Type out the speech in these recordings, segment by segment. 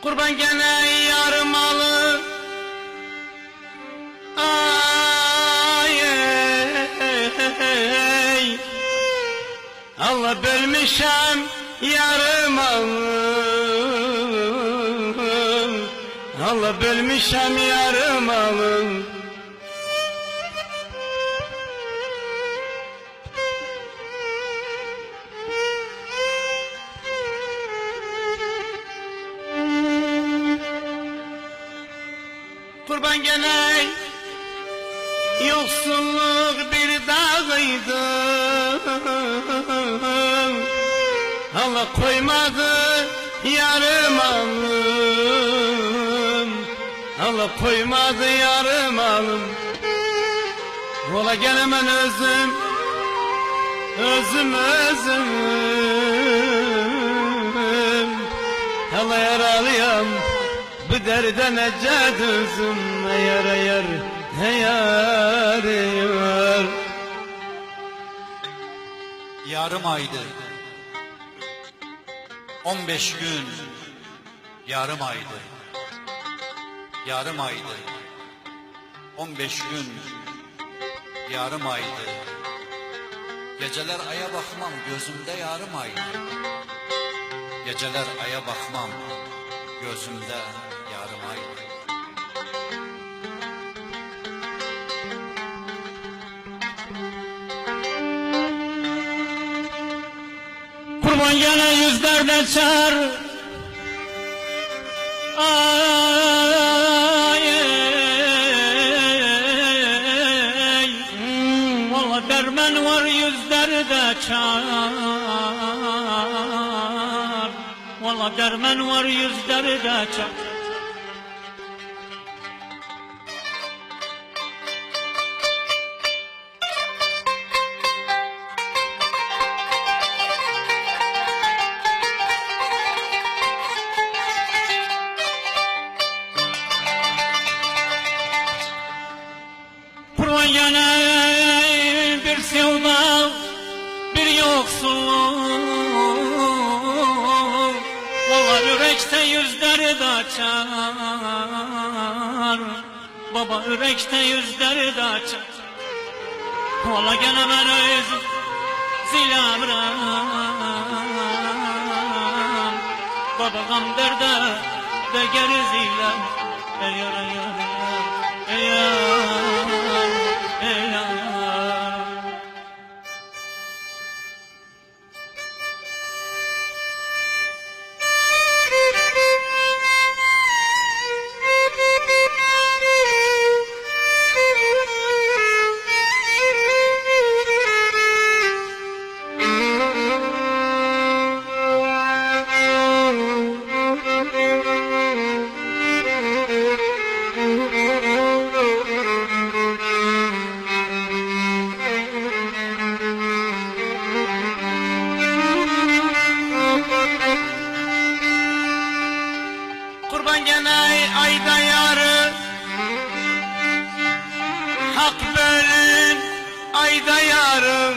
Kurban gene yarım alır. Ay ey, Allah bölmüşem yarım alır. Allah bölmüşem yarım alır. Kurban gene yoksulluk bir dağıydı. Allah koymadı yarım alım. Allah koymadı yarım alım. Ola gelemem özüm, özüm. Allah yaralıyam, bu derde necad özüm. Yar yar, yar yar. Yarım aydı, 15 gün, yarım aydı. Yarım aydı, 15 gün, yarım aydı. Geceler aya bakmam, gözümde yarım aydı. Geceler aya bakmam, gözümde yarım aydı. Kurban gene yüzlerde çar. Ay ey, valla derman var yüzlerde çar. Valla derman var yüzlerde çar. Kurban gene bir sevda, bir yoksulluk. Valla yürekte yüzleri de açar. Baba yürekte yüzleri de açar. Valla gene ben özüm zilamram. Baba gam derde de geri zilam. Yar yar yar yar. Kurban gene ayda yarı, hak bölün ayda yarım.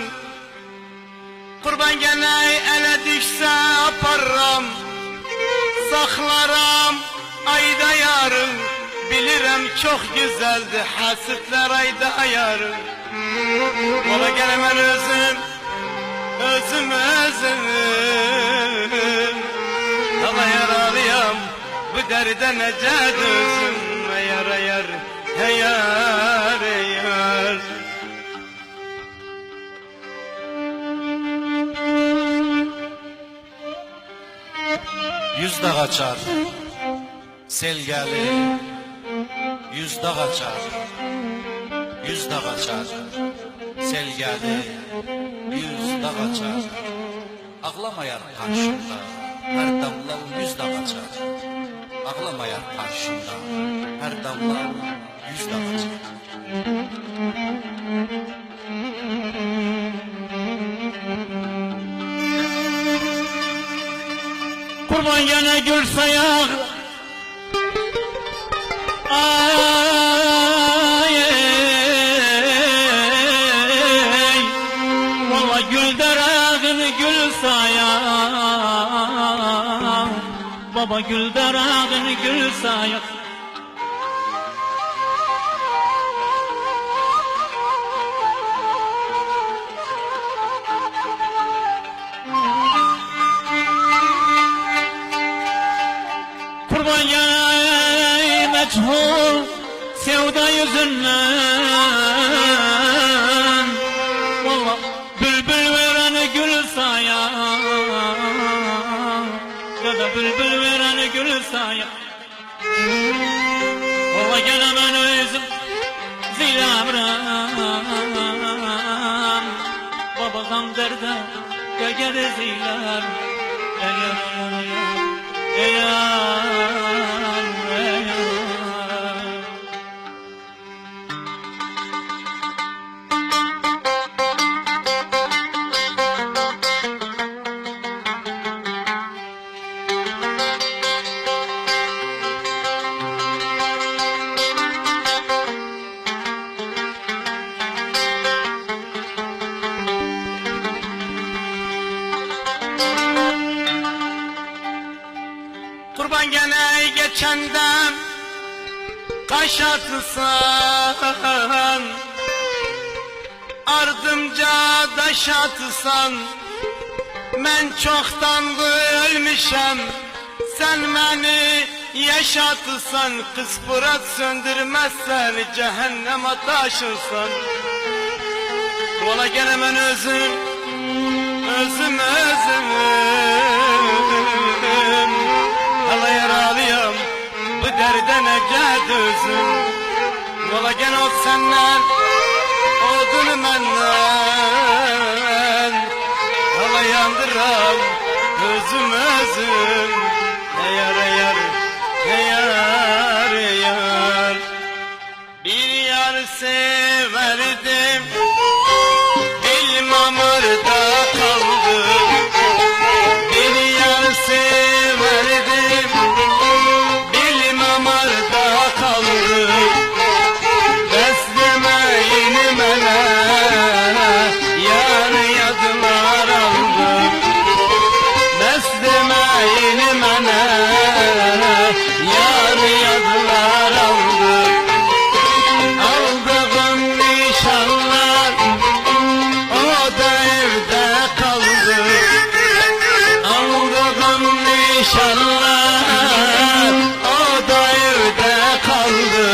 Kurban gene ele düşse aparram, saklaram ayda yarım. Bilirim çok güzeldi hasıtlar ayda yarım. Ola gelemem özüm, özüm. Allah yaralıyam, bu derde necad özüm. Yar yar, yar yar. Yüz dağ açar, sel gelir. Yüz dağ açar, yüz dağ açar, sel gelir. Yüz dağ açar, ağlamayar karşımda. Her damla yüz dağ açar. Ağlamayar karşımda. Her damla yüz dağ açar. Kurban gene gül sayar. Ay ey, valla gül derağını gül sayar. Baba gül darağını gül sayık. Kurban yay meçhul sevda yüzünden, vallahi bülbül vereni gül sayar, ya da bülbül vereni gül sayar. Vallahi gelemem özüm zilamram, babam derde gelir zilar. Kurban gene geçenden kaş atsan, ardımca daş atsan, ben çoktan ölmüşem, sen beni yaşatsan, kıspırat söndürmezsen cehenneme taşırsan. Ola gene ben özüm hala yaralıyım, bu derde necət özüm. Ola gene o senden, odunu menden, hala yandıram özüm. Yar bir yar severdim, bilmem orada kaldı. Bir yar severdim, bilmem orada kaldı. Beslemeyin mene, yar yadılar aldı. Beslemeyin mene, yar yadılar aldı. Aldığım nişanlar o da evde kaldı. Aldığım nişanlar o da evde kaldı.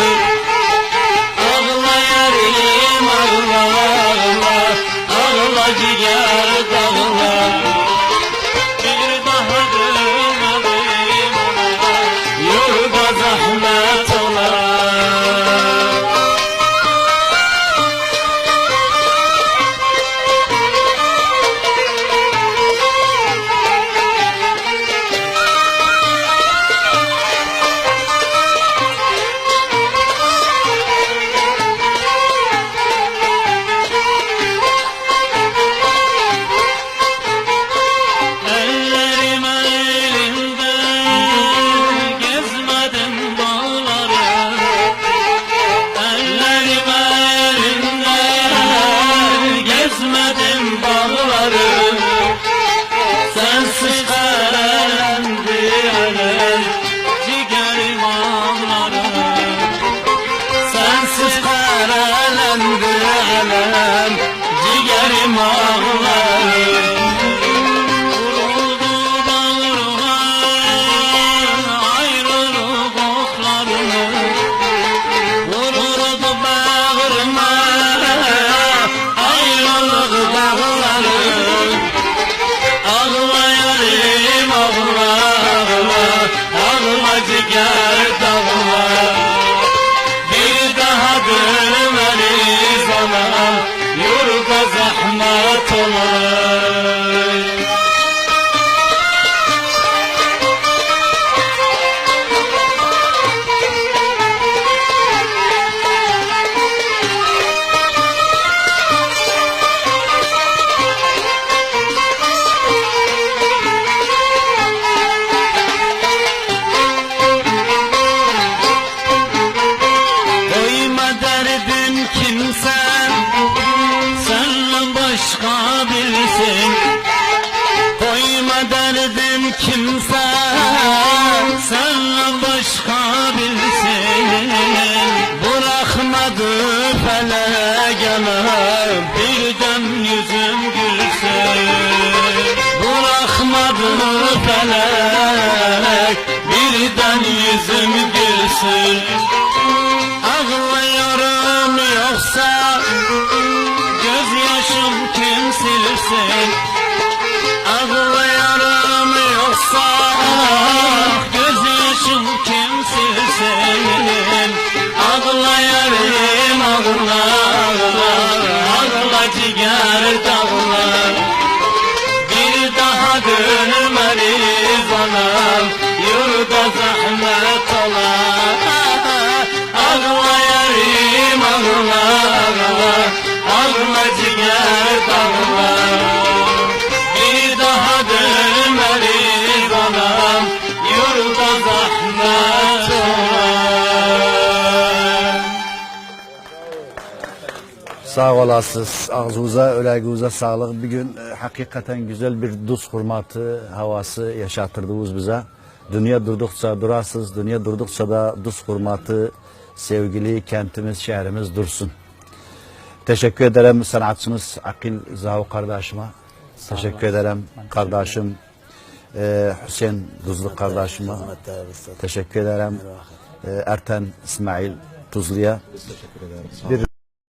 Ağla yarim ağla, ağla ciğer dağla. Bir daha dönmedim ona, yolda zahmet ola. Ellerim elimde gezmedim bağları. Ellerim elimde gezmedim bağları. Sensiz kararlandı alem, ciğerim ağları. Sensiz karalandı alem, ciğerim ağlar. Vuruldu bağrıma ayrılık okları. Vururdu bağrıma ayrılık dağları. Ağla yarim ağla, ağla ciğer dağla. Bir daha dönmeliyiz ona, yurda zahmet olur. Koyma derdim kimse, Senden başka bilsin. koyma derdim kimse, olsun. Ağlıyorum yoksa gözyaşım kim silsin? Ağlıyorum yoksa gözyaşım kim silsin? Ağla yarim ağla, ağla ciğer dağla. Bir daha dönmeliyiz anam, yurda zahmet ola. Ağla yarim ağla, ağla ciğer dağla. Bir daha dönmeliyiz anam, yurda zahmet ola. Sağ olasınız. Ağzınıza, öleğinize sağlık. Bir gün hakikaten güzel bir Duz hurmatı havası yaşatırdınız bize. Dünya durdukça durasız, dünya durdukça da Duz hurmatı sevgili kentimiz, şehrimiz dursun. Teşekkür ederim sanatçımız Akil Zahu kardeşime. Teşekkür ederim kardeşim Hüseyin Duzlu kardeşime. Teşekkür ederim Erten İsmail Tuzlu'ya.